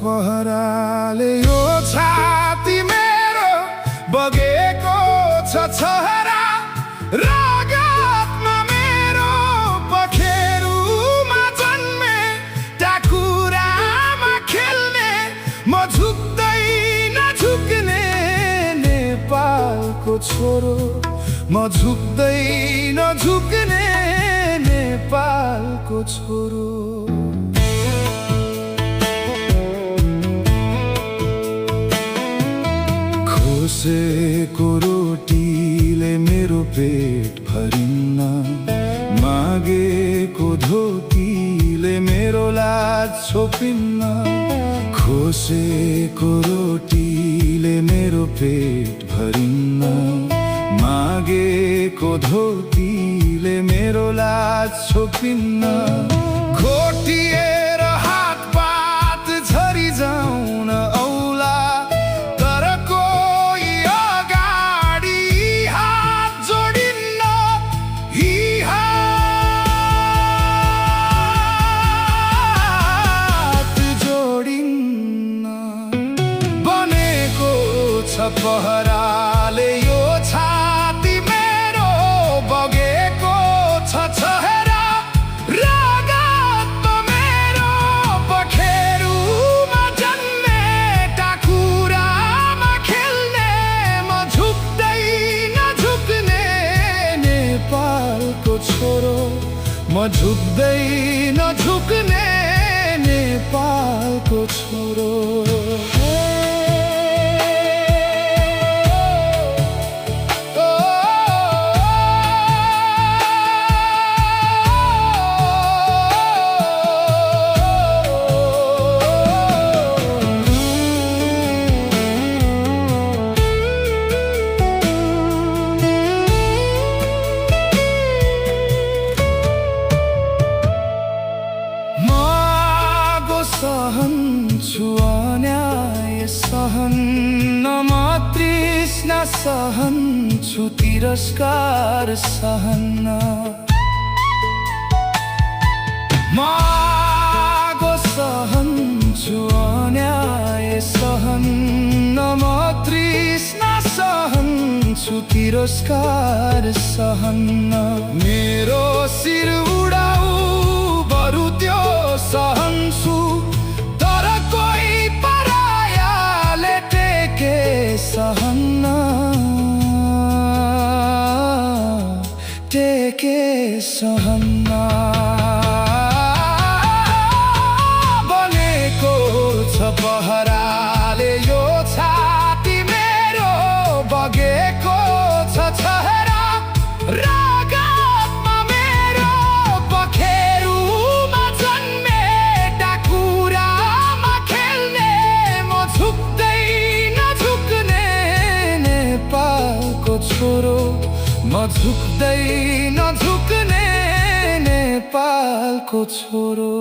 पहराले यो छाती मेरो बगेको छ छहरा रगतमा मेरो पखेरुमा जन्मे टाकुरामा खेल्ने म झुक्दै नझुक्ने नेपालको छोरो म झुक्दै नझुक्ने नेपालको छोरो खोसेको रोटीले मेरो पेट भरिन्न मागेको धोतीले मेरो लाज छोपिन्न खोसेको रोटीले मेरो पेट भरिन्न मागेको धोतीले मेरो लाज छोपिन्न घोटिएर हात पात झरी जाउन औला तर कोही अगाडि हात जोडिन्न यी हात जोडिन्न बनेको छ पहराले यो छाती मेरो बगेको छ छहरा रगतमा मेरो पखेरुमा जन्मे टाकुरामा खेल्ने म झुक्दै नझुक्ने नेपालको छोरो म झुक्दै नझुक्ने नेपालको छोरो सहन्छु अन्याय सहन्न म तृष्णा सहन्छु तिरस्कार सहन्न मागो सहन्छु अन्याय सहन्न म तृष्णा सहन्छु तिरस्कार सहन्न मेरो शिर उडाऊ बरु त्यो सहन्छु तर कोही परायाले टेके सहन्न टेके सहन्न बनेको छ पहराले यो छाती मेरो बगेको छ छहरा रगतमा मेरो पखेरुमा जन्मे टाकुरामा खेल्ने म झुक्दै नझुक्ने नेपालको छोरो म झुक्दै नझुक्ने नेपालको छोरो